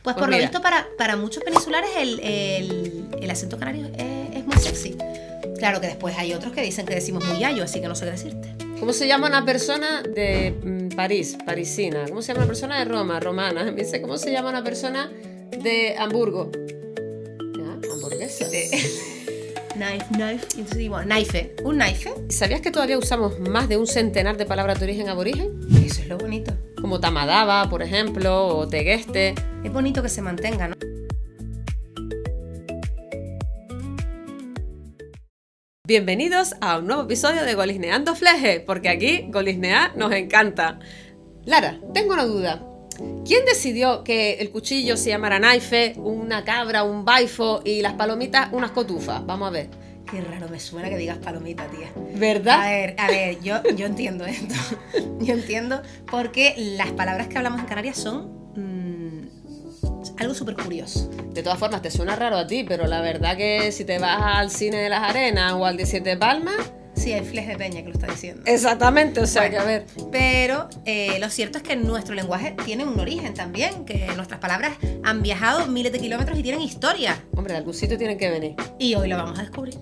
Pues por lo mira, visto para muchos peninsulares el acento canario es muy sexy. Claro que después hay otros que dicen que decimos muy yayo, así que no sé qué decirte. ¿cómo se llama una persona de París, parisina? ¿Cómo se llama una persona de Roma, romana? Me dice, ¿cómo se llama una persona de Hamburgo? Hamburguesa. Knife. Y entonces digo, knife. ¿Un knife? ¿Sabías que todavía usamos más de un centenar de palabras de origen aborigen? Eso es lo bonito. Como tamadaba, por ejemplo, o tegueste. Es bonito que se mantenga, ¿no? Bienvenidos a un nuevo episodio de Golisneando Fleje, porque aquí golisnear nos encanta. Lara, tengo una duda. ¿Quién decidió que el cuchillo se llamara knife, una cabra, un baifo y las palomitas unas cotufas? Vamos a ver. Qué raro me suena que digas palomita, tía. ¿Verdad? A ver, yo entiendo esto. Yo entiendo porque las palabras que hablamos en Canarias son algo súper curioso. De todas formas, te suena raro a ti, pero la verdad que si te vas al Cine de las Arenas o al 17 Palmas... Sí, hay Fles de Peña que lo está diciendo. Exactamente, o sea Bueno, que a ver... Pero lo cierto es que nuestro lenguaje tiene un origen también, que nuestras palabras han viajado miles de kilómetros y tienen historia. Hombre, de algún sitio tienen que venir. Y hoy lo vamos a descubrir.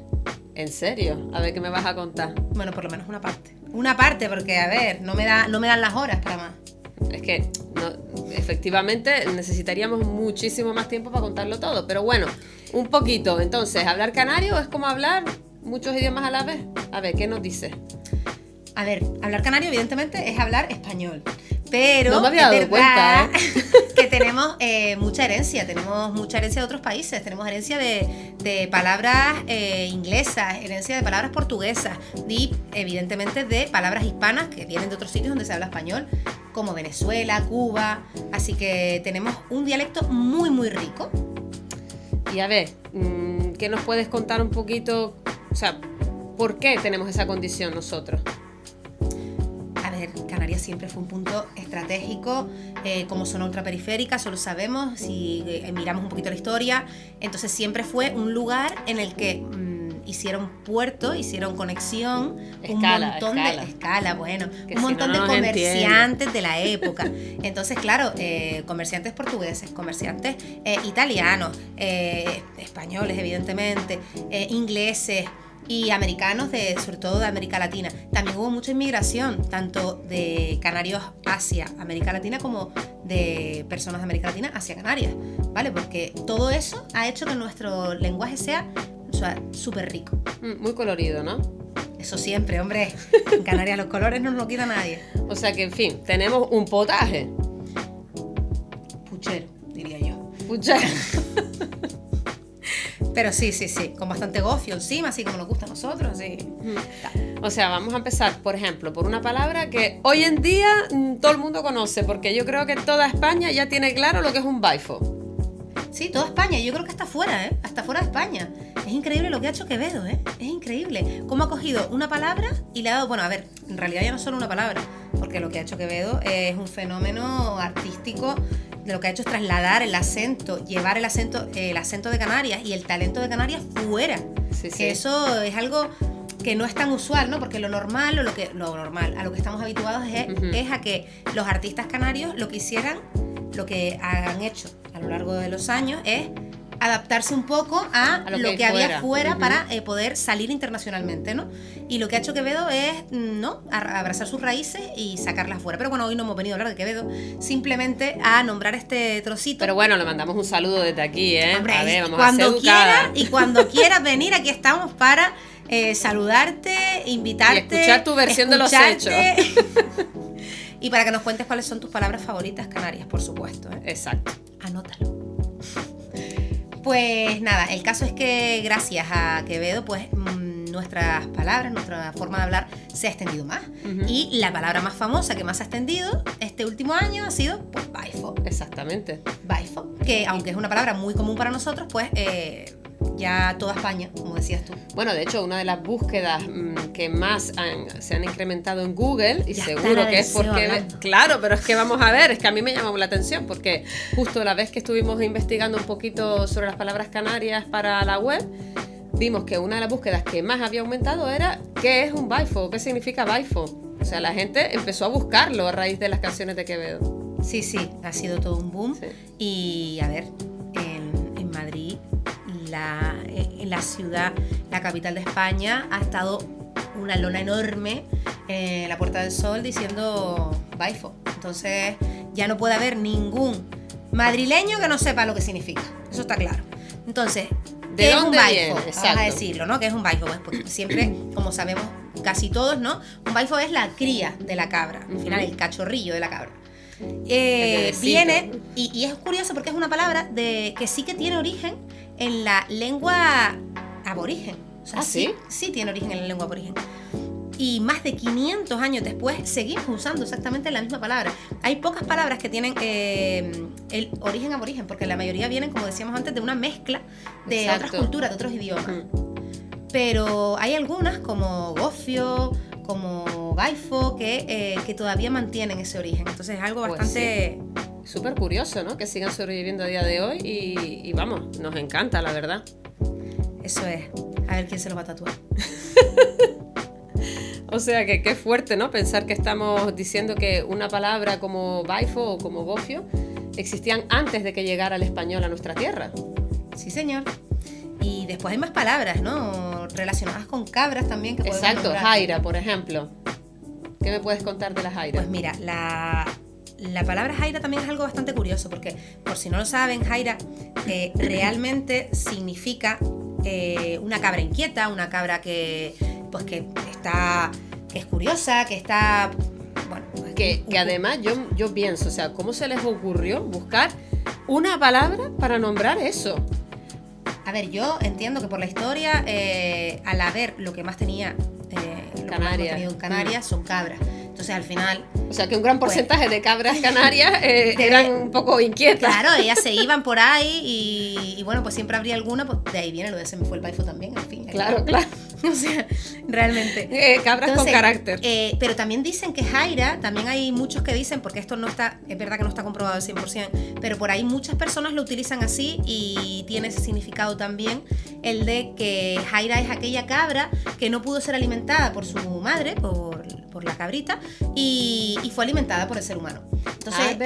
¿En serio? A ver qué me vas a contar. Bueno, por lo menos una parte. Una parte, porque a ver, no me dan las horas para más. Es que efectivamente necesitaríamos muchísimo más tiempo para contarlo todo, pero bueno, un poquito. Entonces, ¿hablar canario es como hablar muchos idiomas a la vez? A ver, ¿qué nos dice? A ver, hablar canario evidentemente es hablar español, pero no me había dado cuenta, que tenemos mucha herencia de otros países, tenemos herencia de palabras inglesas, herencia de palabras portuguesas y evidentemente de palabras hispanas que vienen de otros sitios donde se habla español, como Venezuela, Cuba, así que tenemos un dialecto muy muy rico. Y a ver, ¿qué nos puedes contar un poquito? O sea, ¿por qué tenemos esa condición nosotros? A ver, Canarias siempre fue un punto estratégico, como zona ultraperiférica, solo sabemos, si miramos un poquito la historia, entonces siempre fue un lugar en el que hicieron puerto, hicieron conexión, un montón de comerciantes de la época. Entonces, claro, comerciantes portugueses, comerciantes italianos, españoles, evidentemente, ingleses y americanos, sobre todo de América Latina. También hubo mucha inmigración, tanto de canarios hacia América Latina como de personas de América Latina hacia Canarias, ¿vale? Porque todo eso ha hecho que nuestro lenguaje sea súper rico. Muy colorido, ¿no? Eso siempre, hombre. En Canarias los colores no nos lo quita nadie. O sea que, en fin, tenemos un potaje. Puchero, diría yo. Puchero. Pero sí, con bastante gofio encima, así como nos gusta a nosotros, sí. O sea, vamos a empezar, por ejemplo, por una palabra que hoy en día todo el mundo conoce, porque yo creo que toda España ya tiene claro lo que es un baifo. Sí, toda España, yo creo que hasta fuera, hasta fuera de España. Es increíble lo que ha hecho Quevedo, es increíble. Cómo ha cogido una palabra y le ha dado, bueno, a ver, en realidad ya no solo una palabra, porque lo que ha hecho Quevedo es un fenómeno artístico. Lo que ha hecho es trasladar el acento, llevar el acento de Canarias y el talento de Canarias fuera. Sí. Que eso es algo que no es tan usual, ¿no? Porque lo normal, a lo que estamos habituados es a que los artistas canarios lo que han hecho a lo largo de los años es adaptarse un poco a lo que había fuera para poder salir internacionalmente, ¿no? Y lo que ha hecho Quevedo es, ¿no?, abrazar sus raíces y sacarlas fuera. Pero bueno, hoy no hemos venido a hablar de Quevedo, simplemente a nombrar este trocito. Pero bueno, le mandamos un saludo desde aquí, ¿eh? Hombre, a ver, vamos a ser educadas. cuando quieras venir, aquí estamos para saludarte, invitarte. Y escuchar tu versión de los hechos. Y para que nos cuentes cuáles son tus palabras favoritas canarias, por supuesto, ¿eh? Exacto. Anótalo. Pues nada, el caso es que gracias a Quevedo, pues nuestras palabras, nuestra forma de hablar se ha extendido más. Y la palabra más famosa que más se ha extendido este último año ha sido, pues, baifo. Exactamente. Baifo, que aunque es una palabra muy común para nosotros, pues ya toda España, como decías tú. Bueno, de hecho, una de las búsquedas que más se han incrementado en Google, y ya seguro que es porque... hablando. Claro, pero es que vamos a ver, es que a mí me llamó la atención, porque justo la vez que estuvimos investigando un poquito sobre las palabras canarias para la web, vimos que una de las búsquedas que más había aumentado era ¿qué es un baifo? ¿Qué significa baifo? O sea, la gente empezó a buscarlo a raíz de las canciones de Quevedo. Sí, ha sido todo un boom. Sí. Y a ver, en Madrid, en la ciudad, la capital de España, ha estado una lona enorme en la Puerta del Sol diciendo Baifo. Entonces ya no puede haber ningún madrileño que no sepa lo que significa. Eso está claro. Entonces, ¿qué es un baifo? Vamos a decirlo, ¿no? ¿Qué es un baifo? Pues porque siempre, como sabemos casi todos, ¿no? Un baifo es la cría de la cabra, al final el cachorrillo de la cabra. Viene, y es curioso porque es una palabra que sí que tiene origen en la lengua aborigen. O sea, sí tiene origen en la lengua aborigen. Y más de 500 años después seguimos usando exactamente la misma palabra. Hay pocas palabras que tienen el origen aborigen, porque la mayoría vienen, como decíamos antes, de una mezcla de otras culturas, de otros idiomas. Pero hay algunas, como gofio, como baifo, que todavía mantienen ese origen. Entonces es algo bastante... Sí. Súper curioso, ¿no? Que sigan sobreviviendo a día de hoy y vamos, nos encanta, la verdad. Eso es. A ver quién se lo va a tatuar. O sea que qué fuerte, ¿no? Pensar que estamos diciendo que una palabra como baifo o como gofio existían antes de que llegara el español a nuestra tierra. Sí, señor. Y después hay más palabras, ¿no? Relacionadas con cabras también. Que exacto, jaira, por ejemplo. ¿Qué me puedes contar de la jaira? Pues mira, la palabra jaira también es algo bastante curioso, porque por si no lo saben, jaira realmente significa una cabra inquieta, una cabra que es curiosa, que está... Bueno, que además yo pienso, o sea, ¿cómo se les ocurrió buscar una palabra para nombrar eso? A ver, yo entiendo que por la historia, al haber lo que más tenía en Canarias son cabras. Entonces al final... O sea que un gran porcentaje de cabras canarias eran un poco inquietas. Claro, ellas se iban por ahí y bueno, pues siempre habría alguna, pues de ahí viene lo de se me fue el baifo también, en fin. Claro. O sea, realmente. Cabras con carácter. Pero también dicen que jaira, también hay muchos que dicen, porque esto no está, es verdad que no está comprobado al 100%, pero por ahí muchas personas lo utilizan así y tiene ese significado también, el de que jaira es aquella cabra que no pudo ser alimentada por su madre, por la cabrita, y fue alimentada por el ser humano. Entonces,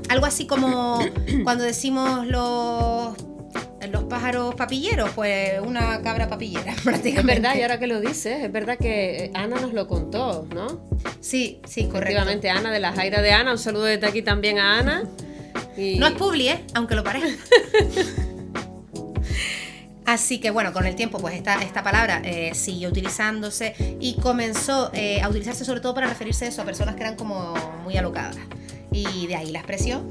algo así como cuando decimos los pájaros papilleros, pues una cabra papillera, prácticamente. Es verdad, y ahora que lo dices, es verdad que Ana nos lo contó, ¿no? Sí, correcto. Efectivamente, Ana, de la jaira de Ana, un saludo desde aquí también a Ana. No es publi, aunque lo parezca. Así que bueno, con el tiempo pues esta palabra siguió utilizándose y comenzó a utilizarse sobre todo para referirse a eso, a personas que eran como muy alocadas. Y de ahí la expresión.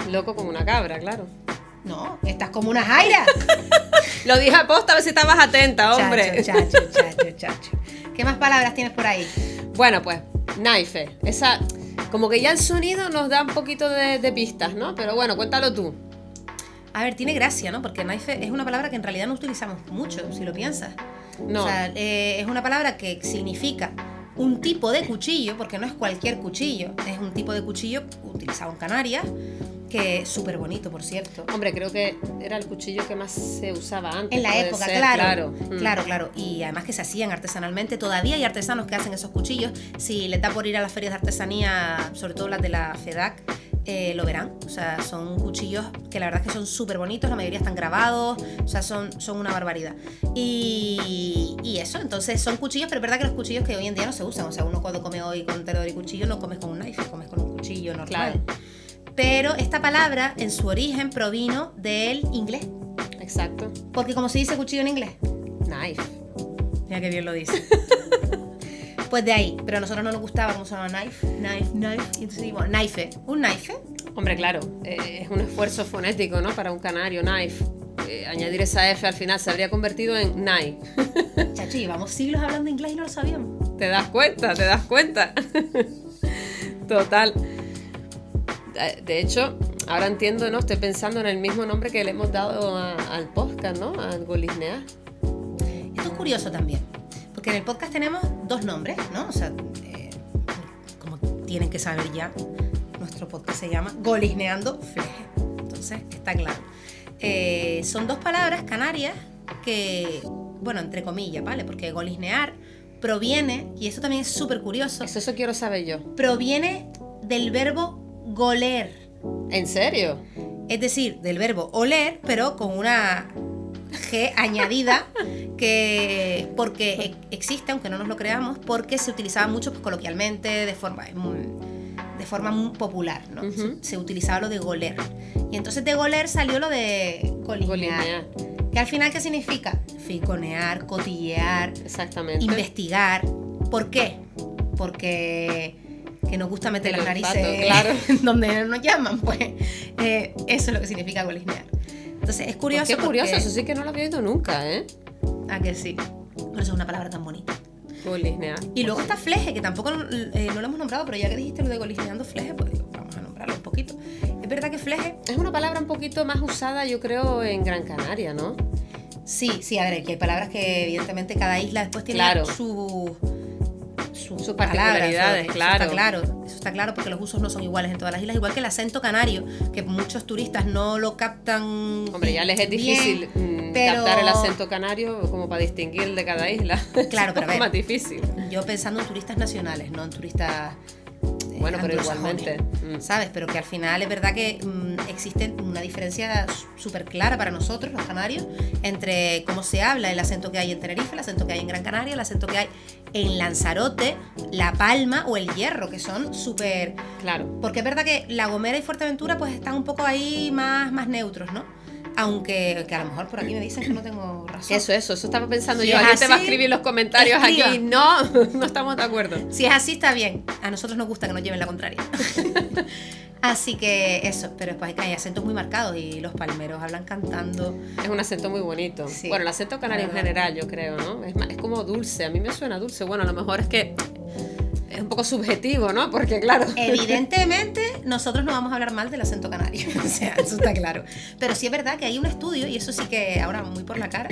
Loco como una cabra, claro. No, estás como una jaira. Lo dije a posta, a ver si estabas atenta, hombre. Chacho. ¿Qué más palabras tienes por ahí? Bueno, pues, naife. Esa, como que ya el sonido nos da un poquito de pistas, ¿no? Pero bueno, cuéntalo tú. A ver, tiene gracia, ¿no? Porque naife es una palabra que en realidad no utilizamos mucho, si lo piensas. No. O sea, es una palabra que significa un tipo de cuchillo, porque no es cualquier cuchillo, es un tipo de cuchillo utilizado en Canarias, que es súper bonito, por cierto. Hombre, creo que era el cuchillo que más se usaba antes. En la época, claro. Y además que se hacían artesanalmente. Todavía hay artesanos que hacen esos cuchillos. Si les da por ir a las ferias de artesanía, sobre todo las de la FEDAC, lo verán. O sea, son cuchillos que la verdad es que son súper bonitos, la mayoría están grabados, o sea, son una barbaridad. Y eso, entonces son cuchillos, pero es verdad que los cuchillos que hoy en día no se usan. O sea, uno cuando come hoy con tenedor y cuchillo no comes con un knife, comes con un cuchillo normal. Claro. Pero esta palabra en su origen provino del inglés. Exacto. Porque como se dice cuchillo en inglés. Knife. Mira qué bien lo dice. Pues de ahí, pero a nosotros no nos gustaba cómo sonaba knife. Y entonces digo, knife. ¿Un knife? Hombre, claro, es un esfuerzo fonético, ¿no? Para un canario, knife. Añadir esa F al final se habría convertido en knife. Chacho, llevamos siglos hablando inglés y no lo sabíamos. ¿Te das cuenta? Total. De hecho, ahora entiendo, ¿no? Estoy pensando en el mismo nombre que le hemos dado al podcast, ¿no? Al Golisneá. Esto es curioso también, porque en el podcast tenemos dos nombres, ¿no? O sea, como tienen que saber ya, nuestro podcast se llama Golisneando Fleje. Entonces, está claro. Son dos palabras canarias que, bueno, entre comillas, ¿vale? Porque golisnear proviene, y eso también es súper curioso. Eso quiero saber yo. Proviene del verbo goler. ¿En serio? Es decir, del verbo oler, pero con una G añadida, porque existe, aunque no nos lo creamos, porque se utilizaba mucho pues, coloquialmente, de forma muy popular, ¿no? Se utilizaba lo de goler. Y entonces de goler salió lo de golisnear. Que al final, ¿qué significa? Finconear, cotillear, exactamente, investigar. ¿Por qué? Porque que nos gusta meter las narices, claro, donde nos llaman, pues eso es lo que significa golisnear. Entonces es curioso. Qué curioso, eso sí que no lo había oído nunca, ¿eh? Ah, que sí. Por eso es una palabra tan bonita. Golisnear. Y luego está fleje, que tampoco no lo hemos nombrado, pero ya que dijiste lo de golisneando fleje, pues vamos a nombrarlo un poquito. Es verdad que fleje es una palabra un poquito más usada, yo creo, en Gran Canaria, ¿no? Sí, a ver, que hay palabras que evidentemente cada isla después tiene sus particularidades, palabras, claro. Eso está claro porque los usos no son iguales en todas las islas, igual que el acento canario, que muchos turistas no lo captan. Hombre, ya les es difícil captar el acento canario como para distinguir el de cada isla. Claro, pero a ver, es más difícil. Yo pensando en turistas nacionales, no en turistas bueno, pero igualmente, ¿sabes? Pero que al final es verdad que existe una diferencia súper clara para nosotros, los canarios, entre cómo se habla, el acento que hay en Tenerife, el acento que hay en Gran Canaria, el acento que hay en Lanzarote, La Palma o El Hierro, que son súper... Claro. Porque es verdad que La Gomera y Fuerteventura pues están un poco ahí más neutros, ¿no? Aunque que a lo mejor por aquí me dicen que no tengo razón. Eso estaba pensando si yo. Alguien te va a escribir en los comentarios escriba. Aquí. No estamos de acuerdo. Si es así, está bien. A nosotros nos gusta que nos lleven la contraria. Así que eso, pero después hay acentos muy marcados y los palmeros hablan cantando. Es un acento muy bonito. Sí. Bueno, el acento canario en general, yo creo, ¿no? Es como dulce. A mí me suena dulce. Bueno, a lo mejor es que es un poco subjetivo, ¿no? Porque claro. Evidentemente, nosotros no vamos a hablar mal del acento canario. O sea, eso está claro. Pero sí es verdad que hay un estudio, y eso sí que ahora muy por la cara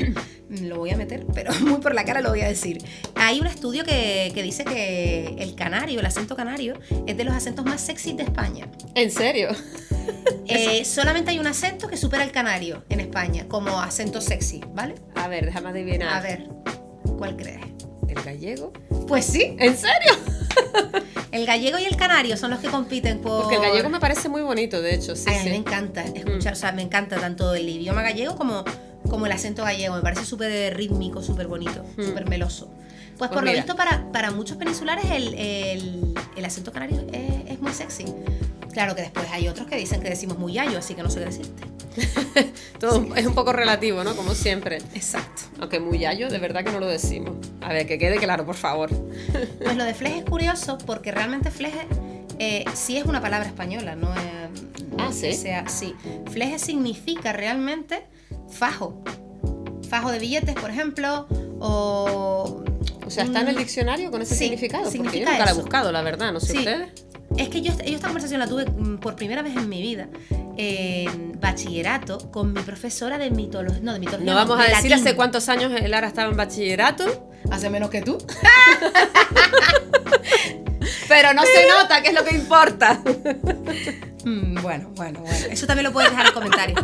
lo voy a meter, pero muy por la cara lo voy a decir. Hay un estudio que dice que el canario, el acento canario, es de los acentos más sexy de España. ¿En serio? Solamente hay un acento que supera el canario en España como acento sexy, ¿vale? A ver, déjame adivinar. A ver, ¿cuál crees? ¿El gallego? Pues sí. ¿En serio? El gallego y el canario son los que compiten por... Porque el gallego me parece muy bonito, de hecho, sí. Ay, a mí me encanta escuchar, o sea, me encanta tanto el idioma gallego como el acento gallego. Me parece súper rítmico, súper bonito, súper meloso. Pues por lo visto para muchos peninsulares el acento canario es muy sexy. Claro que después hay otros que dicen que decimos muy yayo, así que no sé qué decirte. Todo es un poco relativo, ¿no? Como siempre. Exacto. Aunque muy yayo, de verdad que no lo decimos. A ver, que quede claro, por favor. Pues lo de fleje es curioso porque realmente fleje sí es una palabra española, no es... ¿sí? Sí. Fleje significa realmente fajo. Fajo de billetes, por ejemplo, o sea, ¿está en el diccionario con ese significado? Porque yo nunca la he buscado, la verdad, no sé ustedes. Es que yo esta conversación la tuve por primera vez en mi vida en bachillerato con mi profesora de mitología. No, de mitología. No vamos a decir latín. hace cuántos años Lara estaba en bachillerato. Hace menos que tú. Pero no se nota, que es lo que importa. Bueno. Eso también lo puedes dejar en comentarios.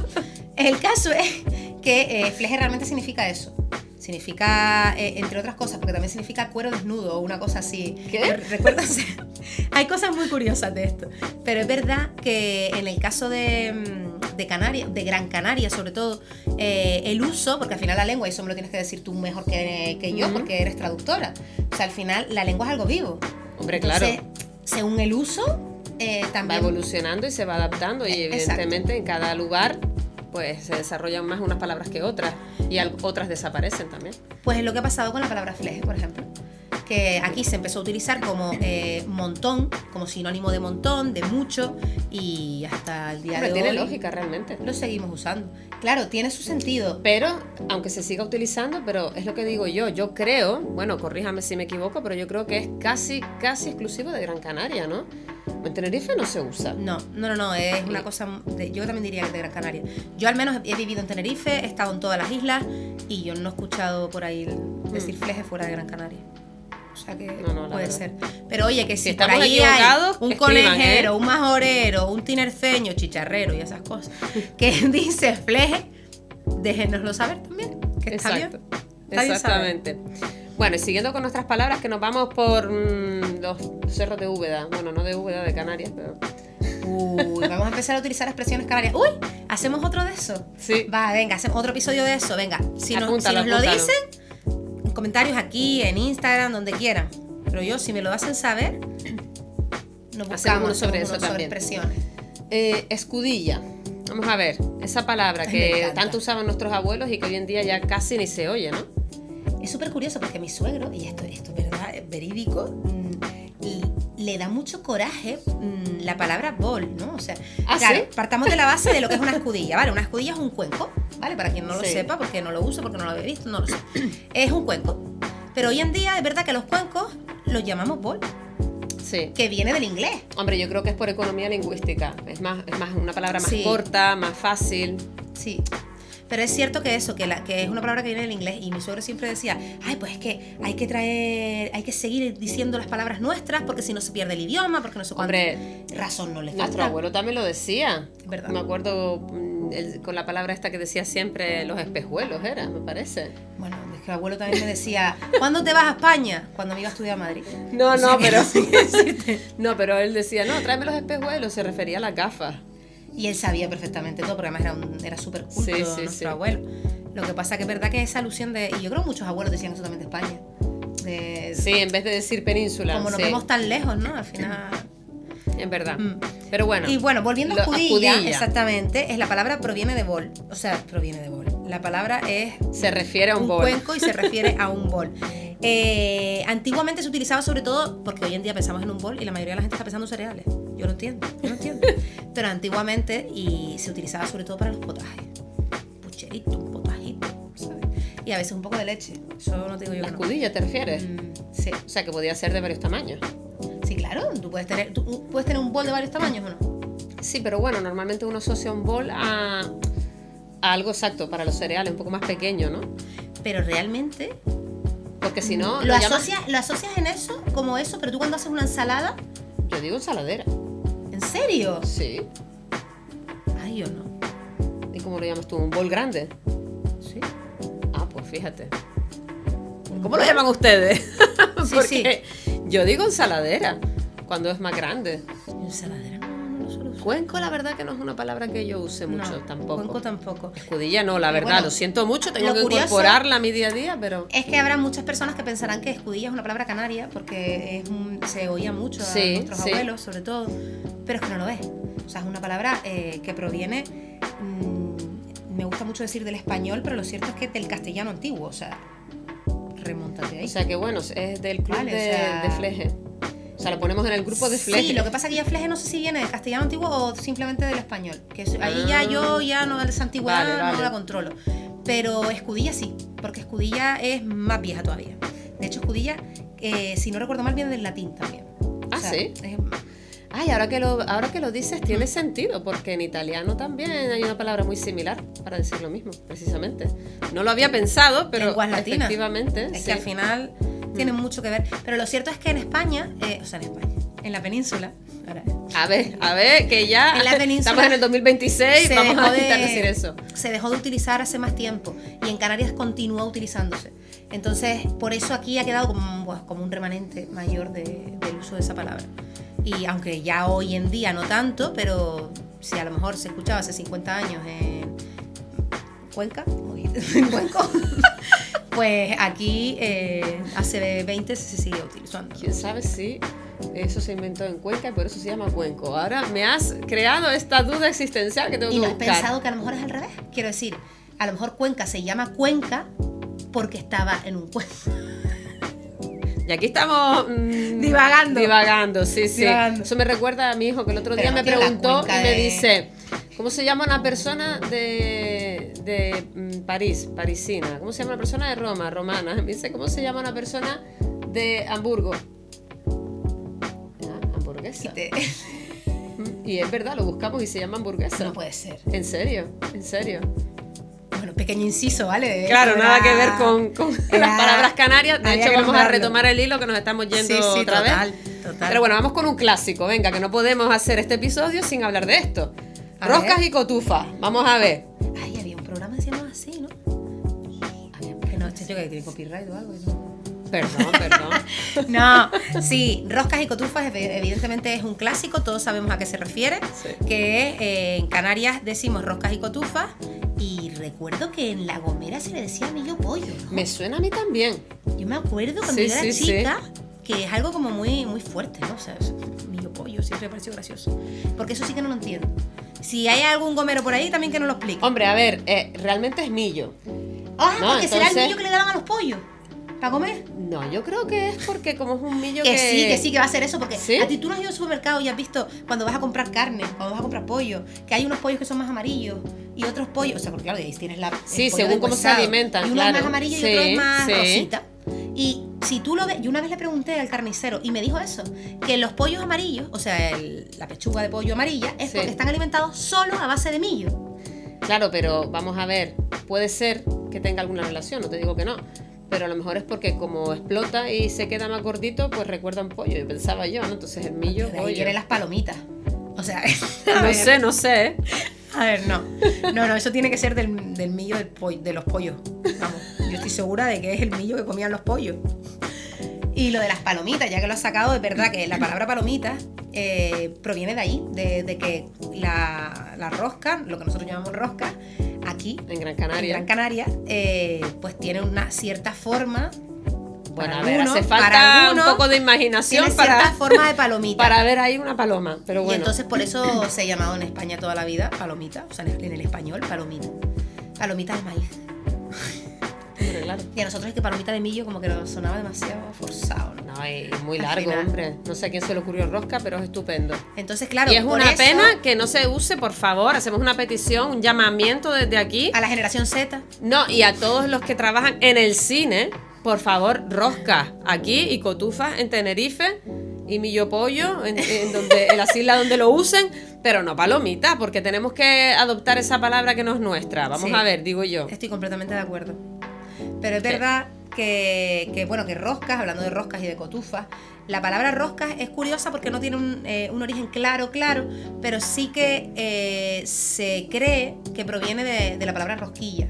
El caso es que fleje realmente significa eso. Significa, entre otras cosas, porque también significa cuero desnudo o una cosa así. ¿Qué? ¿Recuerdas? Hay cosas muy curiosas de esto. Pero es verdad que en el caso de Canarias, de Gran Canaria sobre todo, el uso, porque al final la lengua, y eso me lo tienes que decir tú mejor que yo, porque eres traductora. O sea, al final la lengua es algo vivo. Hombre, entonces, claro. Según el uso, también... Va evolucionando y se va adaptando. Y evidentemente en cada lugar pues se desarrollan más unas palabras que otras. Y otras desaparecen también. Pues es lo que ha pasado con la palabra fleje, por ejemplo. Que aquí se empezó a utilizar como montón, como sinónimo de montón, de mucho, y hasta el día de hoy... Tiene lógica realmente. Lo seguimos usando. Claro, tiene su sentido. Pero, aunque se siga utilizando, pero es lo que digo yo creo, bueno, corríjame si me equivoco, pero yo creo que es casi exclusivo de Gran Canaria, ¿no? En Tenerife no se usa. No, es una cosa, yo también diría que de Gran Canaria. Yo al menos he vivido en Tenerife, he estado en todas las islas, y yo no he escuchado por ahí decir fleje fuera de Gran Canaria. O sea que puede ser. Pero oye, que si por ahí hay un conejero, un majorero, un tinerfeño, chicharrero y esas cosas, que dice fleje, déjenoslo saber también, que está bien. Exactamente. Bueno, y siguiendo con nuestras palabras, que nos vamos por los cerros de Úbeda. Bueno, no de Úbeda, de Canarias, pero... Uy, vamos a empezar a utilizar expresiones canarias. Uy, ¿hacemos otro de eso? Sí. Va, venga, hacemos otro episodio de eso. Venga, si nos Apúntalo, lo apúntalo. dicen, en comentarios aquí, en Instagram, donde quieran. Pero yo, si me lo hacen saber, nos buscamos uno sobre hacemos eso uno también. expresiones. Escudilla. Vamos a ver, esa palabra Ay, me que encanta. tanto usaban nuestros abuelos y que hoy en día ya casi ni se oye, ¿no? Es súper curioso porque mi suegro, y esto es verdad, es verídico, y le da mucho coraje la palabra bol, ¿no? O sea, ¿Ah, claro, sí? partamos de la base de lo que es una escudilla, ¿vale? Una escudilla es un cuenco, ¿vale? Para quien no lo Sí. sepa, porque no lo uso, porque no lo había visto, no lo sé. Es un cuenco. Pero hoy en día es verdad que los cuencos los llamamos bol, Sí. que viene del inglés. Hombre, yo creo que es por economía lingüística. Es más una palabra más Sí. corta, más fácil. Sí. Pero es cierto que eso, que es una palabra que viene del inglés, y mi suegro siempre decía, ay, pues es que hay que seguir diciendo las palabras nuestras, porque si no se pierde el idioma, porque no sé cuánto. Hombre, Razón no le nuestro falta. abuelo también lo decía. Es verdad. Me acuerdo con la palabra esta que decía siempre, los espejuelos, era, me parece. Bueno, es que el abuelo también me decía, ¿cuándo te vas a España? Cuando me iba a estudiar a Madrid. No, O sea no, que pero no sé qué decirte. no, pero él decía, no, tráeme los espejuelos, se refería a las gafas. Y él sabía perfectamente todo, porque además era súper culto Sí, sí, nuestro sí. abuelo. Lo que pasa que es verdad que esa alusión de... Y yo creo que muchos abuelos decían eso también de España. Sí, en vez de decir península. Como nos sí, vemos tan lejos, ¿no? Al final... es verdad. Mm. Pero bueno. Y bueno, volviendo a lo- escudilla, exactamente, es la palabra proviene de bol. O sea, proviene de bol. La palabra es Se refiere a un bol. cuenco y se refiere a un bol. Antiguamente se utilizaba sobre todo, porque hoy en día pensamos en un bol y la mayoría de la gente está pensando en cereales. Yo no entiendo. Pero antiguamente se utilizaba sobre todo para los potajes. Pucherito, un potajito, ¿sabes? Y a veces un poco de leche. Eso no te digo yo ¿La que no. escudilla te refieres? Sí. O sea, que podía ser de varios tamaños. Sí, claro. Tú puedes tener un bol de varios tamaños o no. Sí, pero bueno, normalmente uno asocia un bol a algo exacto para los cereales, un poco más pequeño, ¿no? Pero realmente Porque si no, lo llamas- asocias en eso, como eso, pero tú cuando haces una ensalada, Yo digo ensaladera. ¿en serio? Sí. Ay, yo no. ¿Y cómo lo llamas tú? ¿Un bol grande? Sí. Ah, pues fíjate. ¿Un ¿Cómo lo bol? llaman ustedes? Sí, Porque yo digo ensaladera cuando es más grande. Ensaladera no lo suelo usar. Cuenco, la verdad que no es una palabra que yo use mucho, No, tampoco. Cuenco tampoco. Escudilla no, la Y verdad, bueno, lo siento mucho, tengo lo que curioso- incorporarla a mi día a día, pero... Es que habrá muchas personas que pensarán que escudilla es una palabra canaria, porque se oía mucho a Sí, nuestros sí. abuelos, sobre todo, pero es que no lo es. O sea, es una palabra que proviene, me gusta mucho decir del español, pero lo cierto es que del castellano antiguo, o sea, remóntate ahí. O sea que bueno, es del club Vale, de, o sea- de Fleje. O sea, lo ponemos en el grupo de Fleje. Sí, lo que pasa es que ya fleje no sé si viene del castellano antiguo o simplemente del español. Ahí Ah. ya yo no de esa antigüedad Vale, vale. no la controlo. Pero escudilla sí, porque escudilla es más vieja todavía. De hecho, escudilla, si no recuerdo mal, viene del latín también. Ah, ¿sí? es- Ay, ahora que lo dices tiene sentido, porque en italiano también hay una palabra muy similar para decir lo mismo, precisamente. No lo había pensado, pero Lenguas latinas. efectivamente. es sí. que al final tienen mucho que ver. Pero lo cierto es que en España, en la península, ahora, A ver, que ya En la península estamos en el 2026, se vamos dejó a intentar decir eso. se dejó de utilizar hace más tiempo y en Canarias continúa utilizándose. Entonces, por eso aquí ha quedado como un remanente mayor del uso de esa palabra. Y aunque ya hoy en día no tanto, pero si a lo mejor se escuchaba hace 50 años en Cuenca, como dijiste, en Cuenco, pues aquí hace 20 se sigue utilizando. ¿Quién sabe si eso se inventó en Cuenca y por eso se llama cuenco? Ahora me has creado esta duda existencial que tengo ¿Y que no has buscar. pensado que a lo mejor es al revés? Quiero decir, a lo mejor Cuenca se llama Cuenca porque estaba en un cuenco. Y aquí estamos Divagando. Divagando, sí, sí. Divagando. Eso me recuerda a mi hijo que el otro Pero día no me tiene la preguntó y cuenca me de- dice, ¿cómo se llama una persona de París, parisina? ¿Cómo se llama una persona de Roma, romana? Me dice, ¿cómo se llama una persona de Hamburgo? Ah, hamburguesa. Y es verdad, lo buscamos y se llama hamburguesa. No puede ser. ¿En serio? ¿En serio? Bueno, pequeño inciso, ¿vale? Claro, Eso nada era- que ver con era- las palabras canarias. De había hecho, que vamos a nombrarlo. retomar el hilo que nos estamos yendo Sí, sí, otra total, vez. total. Pero bueno, vamos con un clásico. Venga, que no podemos hacer este episodio sin hablar de esto. A Roscas ver. y cotufas. Vamos a ver. Ay, había un programa que se llamaba así, ¿no? Que no, este yo que tiene copyright o algo. ¿no? Perdón. No, sí, roscas y cotufas evidentemente es un clásico, todos sabemos a qué se refiere, Sí. que en Canarias decimos roscas y cotufas, y recuerdo que en La Gomera se le decía millo pollo, ¿no? Me suena a mí también. Yo me acuerdo cuando Sí, yo era sí, chica, que es algo como muy, muy fuerte, ¿no? O sea, millo pollo siempre me pareció gracioso, porque eso sí que no lo entiendo. Si hay algún gomero por ahí, también que nos lo explique. Hombre, a ver, realmente es millo. Ah, no, porque será el entonces- millo que le daban a los pollos para comer. No, yo creo que es porque como es un millo Que sí, que va a ser eso, porque ¿Sí? a ti tú no has ido al supermercado y has visto cuando vas a comprar carne, cuando vas a comprar pollo, que hay unos pollos que son más amarillos y otros pollos, o sea, porque claro, ahí tienes el Sí, pollo según cómo se deshuesado, alimentan, y uno claro. es más amarillo y Sí, otro es más sí. rosita. Y si tú lo ves, yo una vez le pregunté al carnicero y me dijo eso, que los pollos amarillos, o sea, la pechuga de pollo amarilla, es Sí. porque están alimentados solo a base de millo. Claro, pero vamos a ver, puede ser que tenga alguna relación, no te digo que no. Pero a lo mejor es porque como explota y se queda más gordito, pues recuerda un pollo. Yo pensaba yo, ¿no? Entonces el millo, De ahí pollo. vienen las palomitas. O sea, No sé, ¿eh? A ver, no. No, eso tiene que ser del millo de los pollos. Vamos, yo estoy segura de que es el millo que comían los pollos. Y lo de las palomitas, ya que lo has sacado, es verdad que la palabra palomita proviene de ahí, de que la rosca, lo que nosotros llamamos rosca, aquí, En Gran Canaria. en Gran Canaria, pues tiene una cierta forma. Bueno, para a ver, algunos, hace para falta algunos, un poco de imaginación tiene cierta para, forma de palomita. para ver ahí una paloma. Pero Y bueno, entonces por eso se ha llamado en España toda la vida palomita, o sea, en el español palomita. Palomita de maíz. hombre, claro. Y a nosotros es que palomita de millo como que nos sonaba demasiado forzado, ¿no? No, es muy Al largo, final. hombre. No sé a quién se le ocurrió rosca, pero es estupendo. Entonces, claro, Y es por una eso, pena que no se use, por favor. Hacemos una petición, un llamamiento desde aquí. a la generación Z, No, y a todos los que trabajan en el cine, por favor, roscas aquí y cotufas en Tenerife y millo pollo en las islas donde lo usen, pero no palomitas, porque tenemos que adoptar esa palabra que no es nuestra. Vamos Sí. a ver, digo yo. estoy completamente de acuerdo. Pero es Sí. verdad que bueno, que roscas, hablando de roscas y de cotufas, la palabra roscas es curiosa porque no tiene un origen claro, pero sí que se cree que proviene de la palabra rosquilla,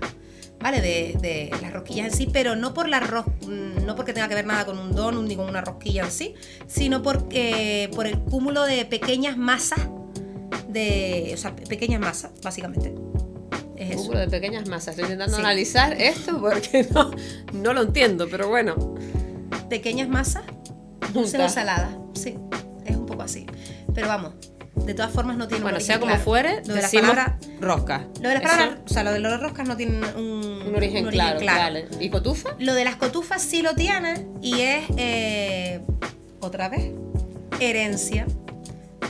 ¿vale? De las rosquillas en sí, pero no por no porque tenga que ver nada con un donut ni con una rosquilla en sí, sino por el cúmulo de pequeñas masas, o sea, pequeñas masas, básicamente. Es eso. Cúmulo de pequeñas masas. Estoy intentando Sí. analizar esto porque no lo entiendo, pero bueno. Pequeñas masas, dulces o Juntas. saladas. Sí, es un poco así. Pero vamos, de todas formas no tiene Bueno, un origen sea como claro. fuere, Lo de las decimos palabras, rosca. lo de las Eso, palabras, o sea, lo de los roscas no tiene un origen claro. Vale. ¿Y cotufa? Lo de las cotufas sí lo tiene y es, otra vez, herencia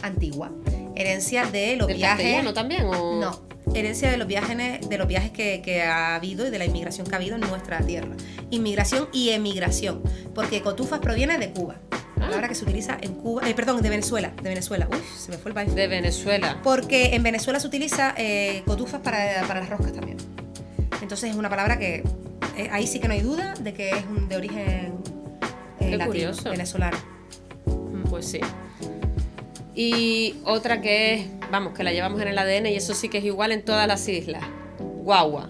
antigua. Herencia de los ¿Del viajes. castellano también? ¿O? No, herencia de los viajes que ha habido y de la inmigración que ha habido en nuestra tierra. Inmigración y emigración, porque cotufas proviene de Cuba. Palabra que se utiliza en Cuba, perdón, de Venezuela. Uy, se me fue el país. De Venezuela. Porque en Venezuela se utiliza cotufas para las roscas también. Entonces es una palabra que ahí sí que no hay duda de que es de origen Qué latino, curioso. venezolano. Pues sí. Y otra que es, vamos, que la llevamos en el ADN y eso sí que es igual en todas las islas. Guagua.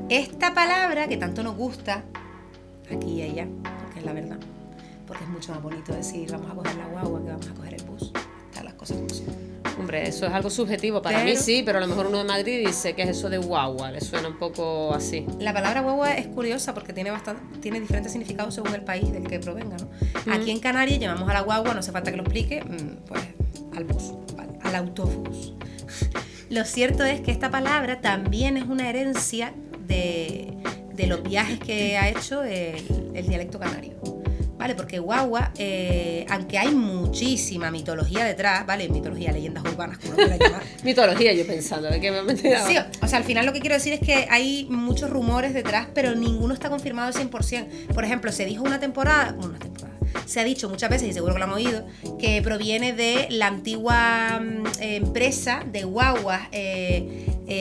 Esta palabra que tanto nos gusta aquí y allá, porque es la verdad, porque es mucho más bonito decir vamos a coger la guagua que vamos a coger el bus. Están las cosas como son. Hombre, eso es algo subjetivo. Para mí Pero- sí, pero a lo mejor uno de Madrid dice que es eso de guagua. Le suena un poco así. La palabra guagua es curiosa porque tiene diferentes significados según el país del que provenga, ¿no? Aquí en Canarias llamamos a la guagua, no hace falta que lo explique, pues al bus, ¿vale? Al autobús. Lo cierto es que esta palabra también es una herencia de los viajes que ha hecho el dialecto canario, ¿vale? Porque guagua, aunque hay muchísima mitología detrás, ¿vale? Mitología, leyendas urbanas, como lo quieras llamar. Mitología, yo pensando, ¿de qué me he metido? Sí, o sea, al final lo que quiero decir es que hay muchos rumores detrás, pero ninguno está confirmado al 100%. Por ejemplo, se dijo se ha dicho muchas veces, y seguro que lo han oído, que proviene de la antigua empresa de guaguas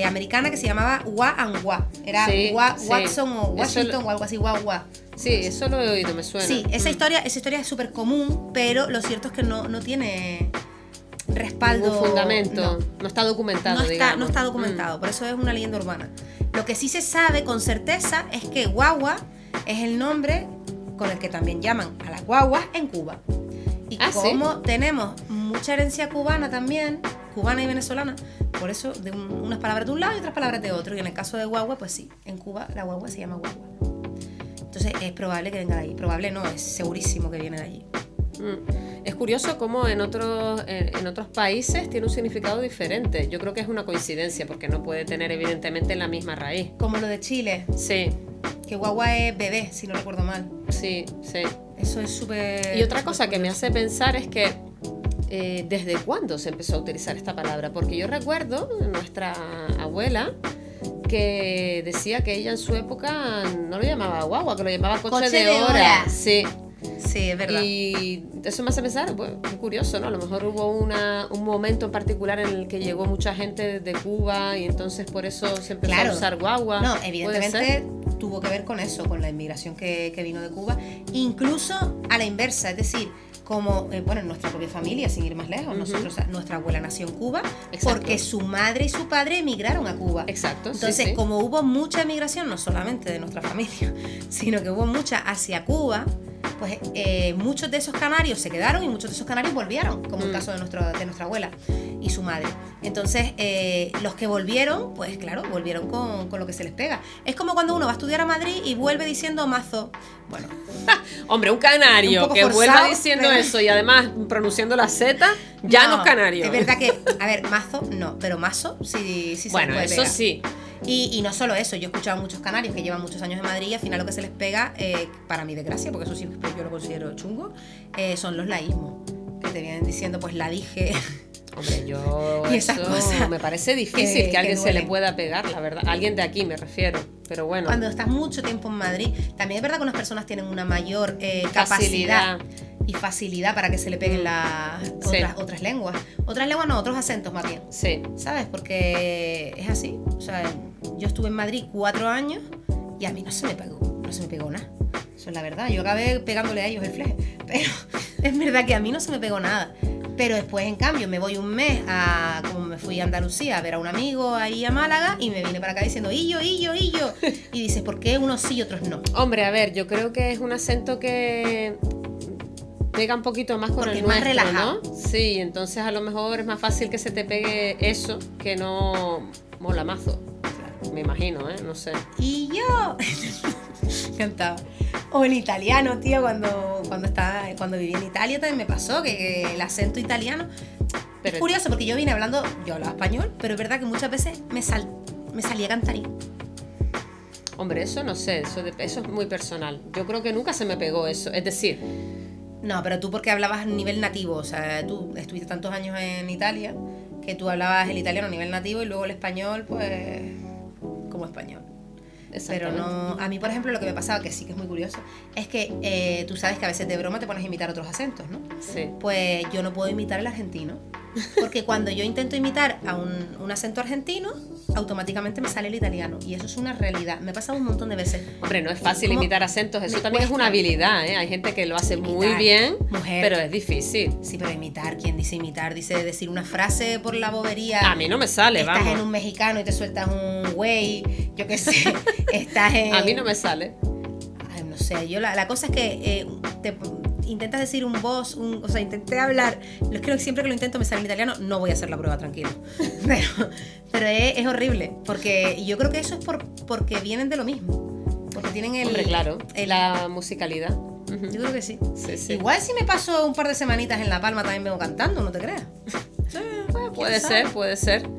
americana que se llamaba Wah and Wah. Era Sí, sí. Watson o Eso Washington o algo así, Wah. Sí, eso lo he oído, me suena. Sí, esa historia es súper común, pero lo cierto es que no tiene respaldo. Ningún fundamento. No. No está documentado, No digamos. está documentado, por eso es una leyenda urbana. Lo que sí se sabe con certeza es que guagua es el nombre con el que también llaman a las guaguas en Cuba. Y como tenemos mucha herencia cubana también, cubana y venezolana, por eso de unas palabras de un lado y otras palabras de otro. Y en el caso de guagua, pues sí, en Cuba la guagua se llama guagua. Entonces es probable que venga de ahí. Probable no, es segurísimo que viene de allí. Es curioso cómo en otros países tiene un significado diferente. Yo creo que es una coincidencia, porque no puede tener evidentemente la misma raíz. Como lo de Chile. Sí. Que guagua es bebé, si no recuerdo mal. Sí, sí. Eso es súper... Y otra cosa que me hace pensar es que ¿desde cuándo se empezó a utilizar esta palabra? Porque yo recuerdo nuestra abuela que decía que ella en su época no lo llamaba guagua, que lo llamaba coche de hora. Sí. Sí, es verdad. Y eso me hace pensar, pues, es curioso, ¿no? A lo mejor hubo un momento en particular en el que llegó mucha gente de Cuba y entonces por eso se empezó a usar guagua. No, evidentemente tuvo que ver con eso, con la inmigración que vino de Cuba. Incluso a la inversa, es decir, como, en nuestra propia familia, sin ir más lejos, nuestra abuela nació en Cuba. Exacto. Porque su madre y su padre emigraron a Cuba. Exacto. Entonces, como hubo mucha emigración, no solamente de nuestra familia, sino que hubo mucha hacia Cuba, pues muchos de esos canarios se quedaron y muchos de esos canarios volvieron, como el caso de nuestra abuela y su madre. Entonces, los que volvieron, pues claro, volvieron con lo que se les pega. Es como cuando uno va a estudiar a Madrid y vuelve diciendo mazo. Bueno, hombre, un canario que forzado, vuelva diciendo eso y además pronunciando la Z, ya no es canario. Es verdad que, a ver, mazo no, pero mazo sí se bueno, puede eso pegar. Sí. Y no solo eso, yo he escuchado a muchos canarios que llevan muchos años en Madrid y al final lo que se les pega, para mi desgracia, porque eso sí yo lo considero chungo, son los laísmos, que te vienen diciendo, pues la dije. Hombre, yo y esas cosas me parece difícil que a alguien se le pueda pegar, la verdad. Alguien de aquí me refiero, pero bueno. Cuando estás mucho tiempo en Madrid, también es verdad que unas personas tienen una mayor capacidad y facilidad para que se le peguen otras lenguas. Otras lenguas no, otros acentos más bien. Sí. ¿Sabes? Porque es así. O sea, yo estuve en Madrid 4 años y a mí no se me pegó nada. Eso es la verdad. Yo acabé pegándole a ellos el fleje. Pero es verdad que a mí no se me pegó nada. Pero después, en cambio, me voy un mes como me fui a Andalucía a ver a un amigo ahí a Málaga y me vine para acá diciendo y yo. Y dices, ¿por qué unos sí y otros no? Hombre, a ver, yo creo que es un acento que pega un poquito más con porque el es más nuestro, relajado. ¿no? Sí, entonces a lo mejor es más fácil que se te pegue eso que no mola mazo. Claro. Me imagino, no sé. Y yo cantaba. O el italiano, tío, cuando viví en Italia también me pasó que el acento italiano pero es curioso porque yo hablaba español, pero es verdad que muchas veces me salía cantarín. Hombre, eso no sé, eso es muy personal. Yo creo que nunca se me pegó eso, es decir... No, pero tú porque hablabas a nivel nativo, o sea, tú estuviste tantos años en Italia que tú hablabas el italiano a nivel nativo y luego el español, pues, como español. Pero no, a mí por ejemplo lo que me pasaba, que sí que es muy curioso, es que tú sabes que a veces de broma te pones a imitar otros acentos, ¿no? Sí. Pues yo no puedo imitar el argentino, porque cuando yo intento imitar a un acento argentino, automáticamente me sale el italiano, y eso es una realidad, me ha pasado un montón de veces. Hombre, no es fácil imitar acentos, eso también es una habilidad, hay gente que lo hace muy bien, mujer, pero es difícil. Sí, pero imitar, ¿quién dice imitar? Dice decir una frase por la bobería. A mí no me sale, estás vamos. En un mexicano y te sueltas un güey, yo qué sé, estás en... A mí no me sale. Ay, no sé, yo la cosa es que intentas decir un voz, o sea, intenté hablar, creo que siempre que lo intento me sale en italiano, no voy a hacer la prueba, tranquilo. Pero es horrible, porque yo creo que eso es porque vienen de lo mismo, porque tienen Hombre, claro, la musicalidad. Yo creo que sí. Sí. Igual si me paso un par de semanitas en La Palma también vengo cantando, no te creas. Sí, puede ser.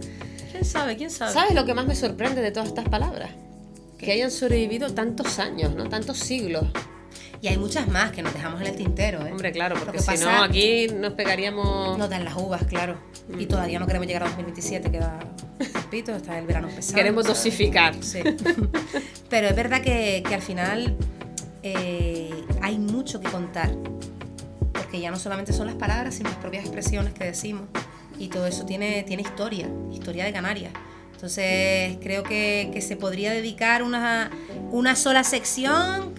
¿Quién sabe? ¿Sabes lo que más me sorprende de todas estas palabras? Que hayan sobrevivido tantos años, ¿no? Tantos siglos. Y hay muchas más que nos dejamos en el tintero, ¿eh? Hombre, claro, porque si no, aquí nos pegaríamos... Nos dan las uvas, claro. Y todavía no queremos llegar a 2027, queda repito, está el verano empezando. Queremos dosificar. Sí. Pero es verdad que al final hay mucho que contar. Porque ya no solamente son las palabras, sino las propias expresiones que decimos. Y todo eso tiene historia de Canarias. Entonces creo que se podría dedicar una sola sección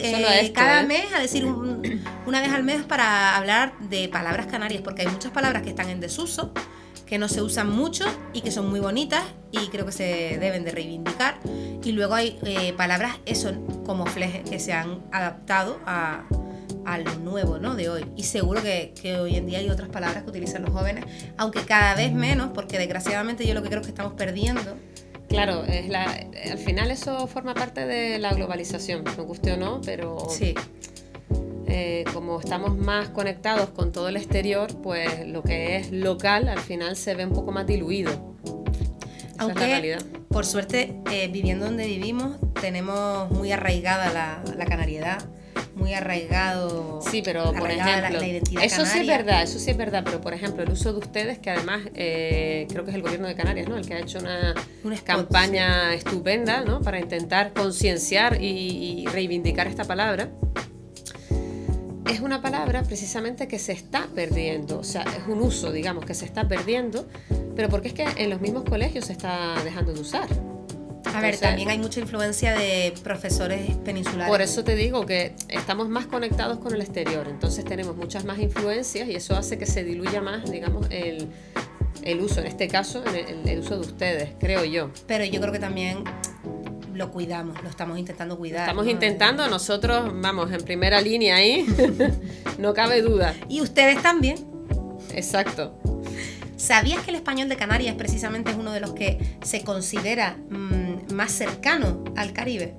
cada mes, a decir una vez al mes para hablar de palabras canarias, porque hay muchas palabras que están en desuso, que no se usan mucho y que son muy bonitas y creo que se deben de reivindicar. Y luego hay palabras como fleje que se han adaptado a a lo nuevo, ¿no? De hoy. Y seguro que hoy en día hay otras palabras que utilizan los jóvenes, aunque cada vez menos, porque desgraciadamente yo lo que creo es que estamos perdiendo. Claro, al final eso forma parte de la globalización, nos guste o no, pero sí. Como estamos más conectados con todo el exterior, pues lo que es local al final se ve un poco más diluido. Esa aunque, es la realidad. Por suerte, viviendo donde vivimos, tenemos muy arraigada la canariedad, muy arraigado. Sí, pero por ejemplo, la identidad eso canaria. sí es verdad, pero por ejemplo, el uso de ustedes, que además creo que es el gobierno de Canarias, ¿no? El que ha hecho una spot, campaña sí, estupenda, ¿no? Para intentar concienciar y reivindicar esta palabra. Es una palabra precisamente que se está perdiendo, o sea, es un uso, digamos, que se está perdiendo, pero porque es que en los mismos colegios se está dejando de usar. A ver, también hay mucha influencia de profesores peninsulares. Por eso te digo que estamos más conectados con el exterior, entonces tenemos muchas más influencias y eso hace que se diluya más, digamos, el uso, en este caso, el uso de ustedes, creo yo. Pero yo creo que también lo cuidamos, lo estamos intentando cuidar. Estamos intentando, nosotros vamos en primera línea ahí, no cabe duda. Y ustedes también. Exacto. ¿Sabías que el español de Canarias precisamente es uno de los que se considera más cercano al Caribe?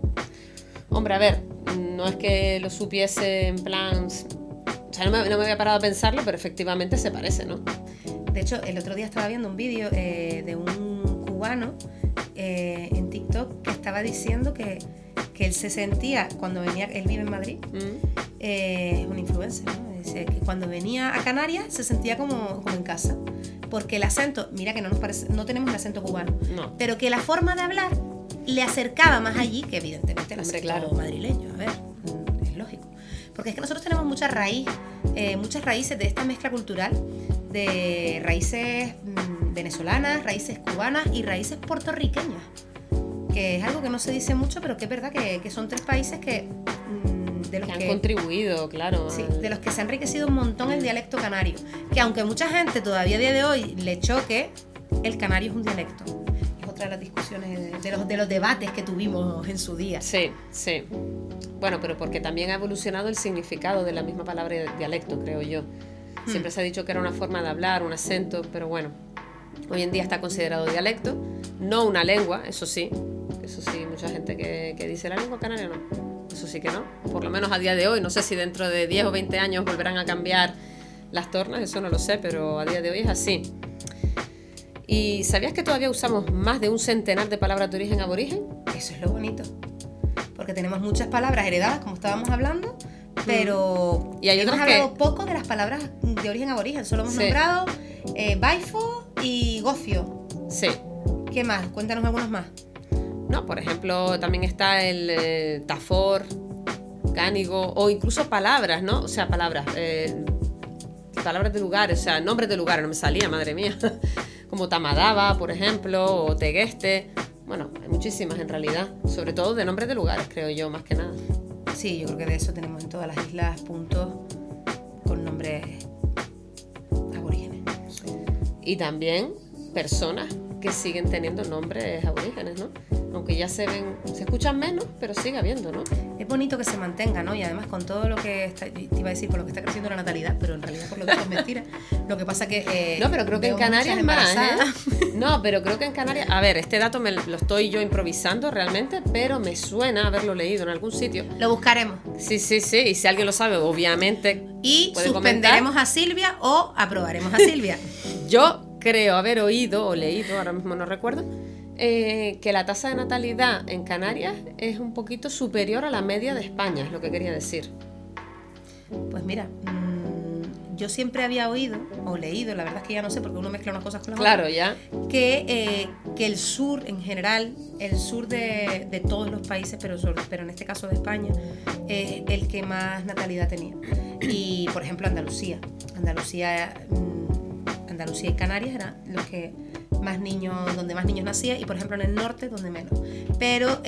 Hombre, a ver, no es que lo supiese en plan... O sea, no me había parado a pensarlo, pero efectivamente se parece, ¿no? De hecho, el otro día estaba viendo un vídeo de un cubano en TikTok que estaba diciendo que él se sentía, cuando venía, él vive en Madrid, es un influencer, ¿no? Dice que cuando venía a Canarias se sentía como en casa, porque el acento, mira que no nos parece, no tenemos el acento cubano, no, pero que la forma de hablar le acercaba más allí que evidentemente el acento madrileño, a ver, es lógico, porque es que nosotros tenemos muchas raíces de esta mezcla cultural, de raíces venezolanas, raíces cubanas y raíces puertorriqueñas, que es algo que no se dice mucho, pero que es verdad que son tres países que han contribuido, claro. Sí, de los que se ha enriquecido un montón el dialecto canario, que aunque mucha gente todavía a día de hoy le choque, el canario es un dialecto. Es otra de las discusiones, de los debates que tuvimos en su día. Sí, sí. Bueno, pero porque también ha evolucionado el significado de la misma palabra dialecto, creo yo. Siempre se ha dicho que era una forma de hablar, un acento, pero bueno, hoy en día está considerado dialecto, no una lengua, eso sí, mucha gente que dice la lengua canaria no, eso sí que no, por lo menos a día de hoy, no sé si dentro de 10 o 20 años volverán a cambiar las tornas, eso no lo sé, pero a día de hoy es así. ¿Y sabías que todavía usamos más de un centenar de palabras de origen aborigen? Eso es lo bonito, porque tenemos muchas palabras heredadas, como estábamos hablando, pero y hay hemos otras hablado poco de las palabras de origen aborigen, solo hemos nombrado baifo y gofio. Sí. ¿Qué más? Cuéntanos algunos más. No, por ejemplo, también está el tafor, cánigo, o incluso palabras, ¿no? O sea, palabras de lugares, o sea, nombres de lugares, no me salía, madre mía. Como Tamadaba, por ejemplo, o Tegueste. Bueno, hay muchísimas en realidad, sobre todo de nombres de lugares, creo yo, más que nada. Sí, yo creo que de eso tenemos en todas las islas puntos con nombres aborígenes. Y también personas que siguen teniendo nombres aborígenes, ¿no? Aunque ya se escuchan menos, pero sigue habiendo, ¿no? Es bonito que se mantenga, ¿no? Y además con todo lo que te iba a decir, con lo que está creciendo la natalidad, pero en realidad por lo visto es mentira. Lo que pasa que no, pero creo que en Canarias más, No, pero creo que en Canarias, a ver, este dato lo estoy yo improvisando realmente, pero me suena haberlo leído en algún sitio. Lo buscaremos. Sí, y si alguien lo sabe, obviamente. Y suspenderemos a Silvia o aprobaremos a Silvia. Yo creo haber oído o leído, ahora mismo no recuerdo, que la tasa de natalidad en Canarias es un poquito superior a la media de España, es lo que quería decir. Pues mira, yo siempre había oído o leído, la verdad es que ya no sé porque uno mezcla unas cosas con las claro, otras. Ya. Que el sur en general, el sur de todos los países, pero en este caso de España, el que más natalidad tenía. Y por ejemplo Andalucía y Canarias eran los que donde más niños nacían, y por ejemplo en el norte donde menos. Pero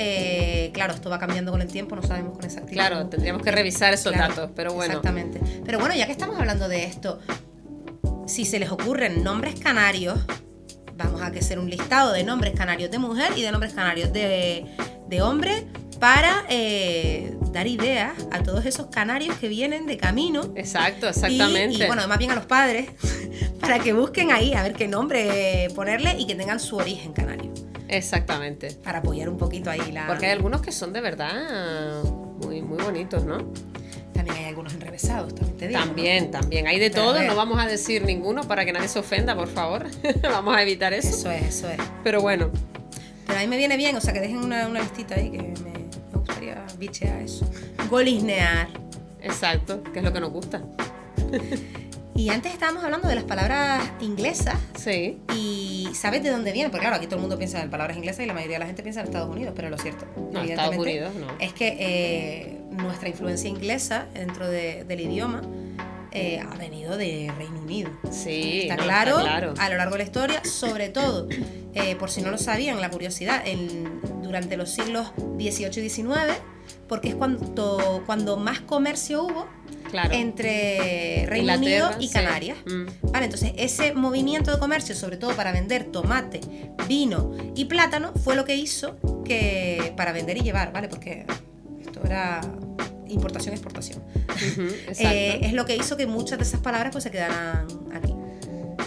claro, esto va cambiando con el tiempo, no sabemos con exactitud. Claro, tendríamos que revisar esos datos, pero bueno. Exactamente. Pero bueno, ya que estamos hablando de esto, si se les ocurren nombres canarios, vamos a hacer un listado de nombres canarios de mujer y de nombres canarios de hombre, para dar ideas a todos esos canarios que vienen de camino. Exacto, exactamente. Y bueno, más bien a los padres, para que busquen ahí a ver qué nombre ponerle y que tengan su origen canario. Exactamente. Para apoyar un poquito ahí la... Porque hay algunos que son de verdad muy, muy bonitos, ¿no? También hay algunos enrevesados, también te digo. También. Hay de Pero todo, no vamos a decir ninguno para que nadie se ofenda, por favor. Vamos a evitar eso. Eso es. Pero bueno. Pero a mí me viene bien, o sea, que dejen una listita ahí que me gustaría bichear eso. Golisnear. Exacto, que es lo que nos gusta. Y antes estábamos hablando de las palabras inglesas. Sí. Y ¿sabes de dónde vienen? Porque claro, aquí todo el mundo piensa en palabras inglesas y la mayoría de la gente piensa en Estados Unidos, pero lo cierto, No, Estados Unidos no. es que nuestra influencia inglesa dentro del idioma ha venido de Reino Unido. Sí, está no, claro, está claro. A lo largo de la historia, sobre todo, por si no lo sabían, la curiosidad, durante los siglos XVIII y XIX, porque es cuando más comercio hubo, claro, entre Reino Inglaterra, Unido y Canarias. Sí. Vale, entonces ese movimiento de comercio, sobre todo para vender tomate, vino y plátano, fue lo que hizo que para vender y llevar, ¿vale? Porque esto era importación-exportación. Exacto. Es lo que hizo que muchas de esas palabras pues se quedaran aquí.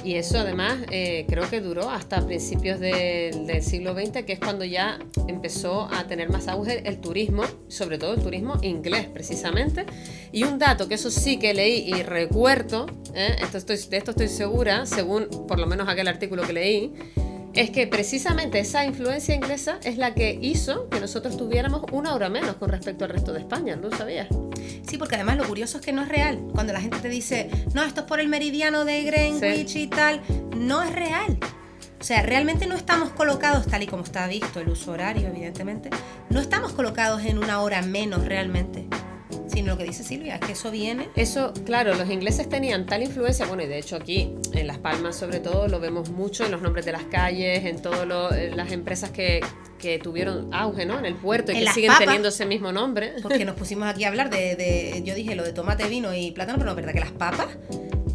Y eso además creo que duró hasta principios del siglo XX, que es cuando ya empezó a tener más auge el turismo, sobre todo el turismo inglés precisamente. Y un dato que eso sí que leí y recuerdo, de esto estoy segura, según por lo menos aquel artículo que leí, es que precisamente esa influencia inglesa es la que hizo que nosotros tuviéramos 1 hora menos con respecto al resto de España, ¿no lo sabías? Sí, porque además lo curioso es que no es real. Cuando la gente te dice, no, esto es por el meridiano de Greenwich y tal, no es real. O sea, realmente no estamos colocados, tal y como está visto el uso horario, evidentemente, no estamos colocados en 1 hora menos realmente. Sino lo que dice Silvia, es que eso viene... Eso, claro, los ingleses tenían tal influencia, bueno, y de hecho aquí en Las Palmas sobre todo lo vemos mucho en los nombres de las calles, en todas las empresas que tuvieron auge, ¿no? En el puerto y que siguen teniendo ese mismo nombre. Porque nos pusimos aquí a hablar yo dije lo de tomate, vino y plátano, pero no es verdad que las papas...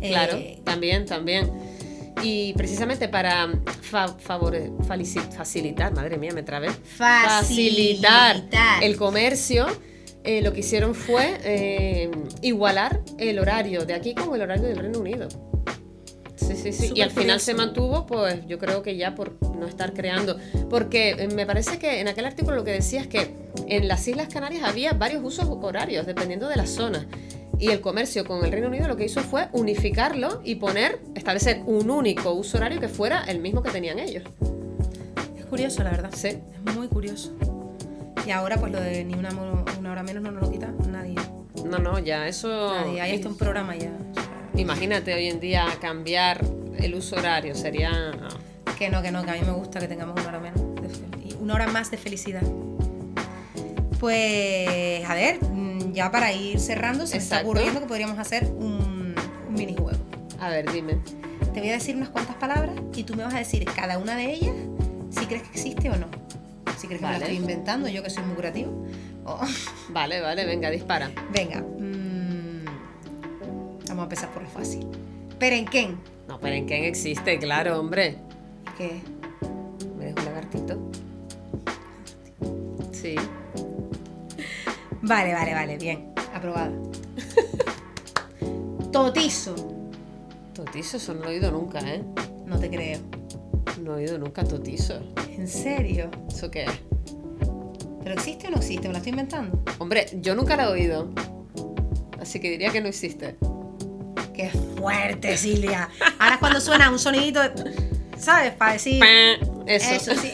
Claro, también. Y precisamente para facilitar, madre mía, me trabé. Facilitar el comercio... lo que hicieron fue igualar el horario de aquí con el horario del Reino Unido. Sí. Y al final se mantuvo, pues yo creo que ya por no estar creando. Porque me parece que en aquel artículo lo que decía es que en las Islas Canarias había varios usos horarios, dependiendo de la zona. Y el comercio con el Reino Unido lo que hizo fue unificarlo y establecer un único uso horario que fuera el mismo que tenían ellos. Es curioso, la verdad. Sí. Es muy curioso. Y ahora pues lo de ni una hora menos no nos lo quita nadie. No, ya eso... Nadie, hay hasta un programa ya. O sea, imagínate hoy en día cambiar el uso horario, sería... No. Que a mí me gusta que tengamos 1 hora menos. Y 1 hora más de felicidad. Pues, a ver, ya para ir cerrando, se me está ocurriendo que podríamos hacer un minijuego. A ver, dime. Te voy a decir unas cuantas palabras y tú me vas a decir cada una de ellas si crees que existe o no. Si crees que me la estoy inventando, yo que soy muy creativo. Vale, venga, dispara. Venga. Vamos a empezar por lo fácil. Perenquén. No, perenquén existe, claro, hombre. ¿Qué? ¿Me dejo un lagartito? Sí. Vale, bien. Aprobada. Totizo. Totizo, eso no lo he oído nunca, ¿eh? No te creo. No he oído nunca totizo. ¿En serio? ¿Eso qué es? ¿Pero existe o no existe? ¿Me la estoy inventando? Hombre, yo nunca la he oído. Así que diría que no existe. ¡Qué fuerte, Silvia! Ahora es cuando suena un sonidito, ¿sabes? Para decir... Eso sí.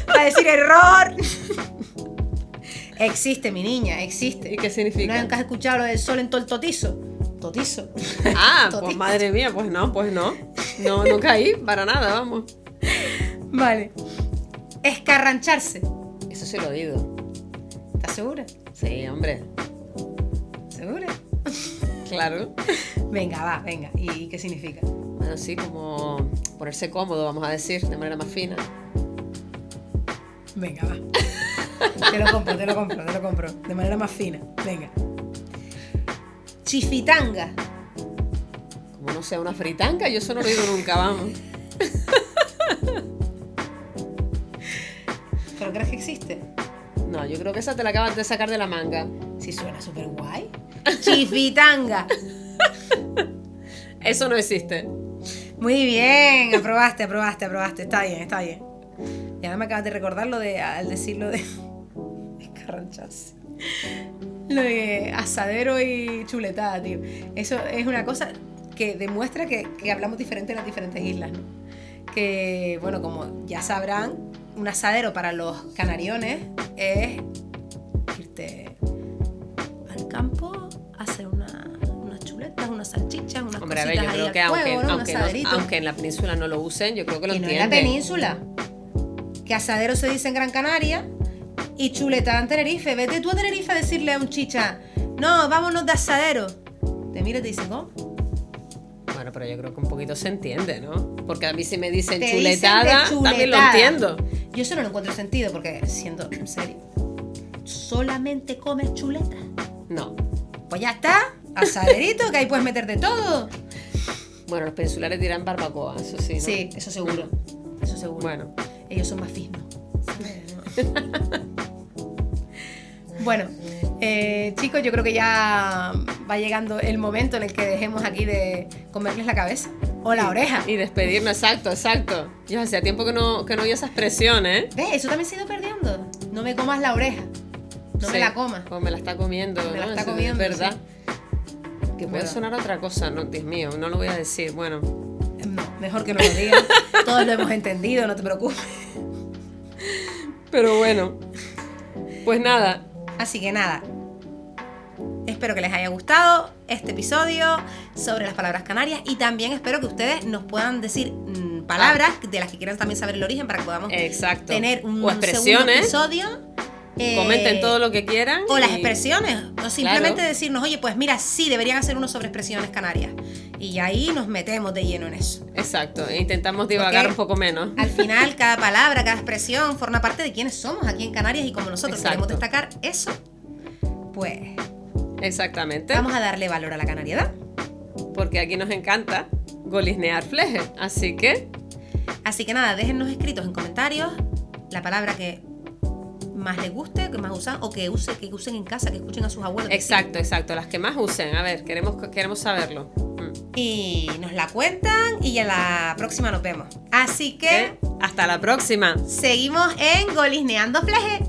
Para decir error. Existe, mi niña, existe. ¿Y qué significa? ¿No nunca has escuchado lo del sol en todo el totizo? Totizo. Pues madre mía, pues no. No, nunca ahí, para nada, vamos. Vale. Escarrancharse. Eso sí lo he oído. ¿Estás segura? Sí, hombre. ¿Segura? Claro. Venga. ¿Y qué significa? Bueno, sí, como ponerse cómodo, vamos a decir, de manera más fina. Venga, va. Te lo compro. De manera más fina. Venga. Chifitanga. Como no sea una fritanga, yo eso no lo he oído nunca, vamos. ¿Pero crees que existe? No, yo creo que esa te la acabas de sacar de la manga. Sí, suena súper guay. Chifitanga. Eso no existe. Muy bien, aprobaste. Está bien. Y ahora me acabas de recordar al decirlo de escarrancharse. Lo de asadero y chuletada, tío. Eso es una cosa que demuestra que hablamos diferente en las diferentes islas, ¿no? Que, bueno, como ya sabrán, un asadero para los canariones es irte al campo a hacer unas chuletas, unas salchichas, unas Hombre, a cositas ver, yo ahí creo que al fuego, ¿no? aunque en la península no lo usen, yo creo que lo y no entienden. en la península. Que asadero se dice en Gran Canaria y chuletada en Tenerife. Vete tú a Tenerife a decirle a un chicha, no, vámonos de asadero. Te mira y te dice, ¿cómo? Bueno, pero yo creo que un poquito se entiende, ¿no? Porque a mí si me dicen Te chuletada, dicen de también lo chuletada. entiendo. Yo eso no lo encuentro sentido porque, siendo en serio, ¿solamente comes chuletas? No. Pues ya está, asaderito, que ahí puedes meter de todo. Bueno, los peninsulares dirán barbacoa, eso sí, ¿no? Sí, eso seguro. Eso seguro. Bueno. Ellos son más fisnos. Bueno, chicos, yo creo que ya va llegando el momento en el que dejemos aquí de comerles la cabeza o la oreja. Y despedirnos, exacto. Yo hacía tiempo que no oía esa expresión, ¿eh? ¿Ves? Eso también se ha ido perdiendo. No me comas la oreja. No Sí, me la comas. Pues me la está comiendo, Me la ¿no? está Eso comiendo, es verdad. Que puede Bueno. sonar otra cosa, no, Dios mío, no lo voy a decir. Bueno, No, mejor que no lo digas. Todos lo hemos entendido, no te preocupes. pero bueno. Pues nada, Así que nada. Espero que les haya gustado este episodio sobre las palabras canarias y también espero que ustedes nos puedan decir palabras de las que quieran también saber el origen para que podamos exacto. tener un O segundo expresiones. episodio. Comenten todo lo que quieran. O las y- expresiones. O simplemente Claro. decirnos, oye, pues mira, sí, deberían hacer uno sobre expresiones canarias. Y ahí nos metemos de lleno en eso. Exacto, e intentamos divagar Porque un poco menos. Al final, cada palabra, cada expresión forma parte de quiénes somos aquí en Canarias y como nosotros Exacto. queremos destacar eso, pues Exactamente. vamos a darle valor a la canariedad. Porque aquí nos encanta golisnear fleje. Así que, Así que nada, déjennos escritos en comentarios la palabra que más les guste, que más usan, o que usen en casa, que escuchen a sus abuelos. exacto, las que más usen. A ver, queremos saberlo. Y nos la cuentan y ya la próxima nos vemos. Así que Hasta la próxima. seguimos en Golisneando Fleje.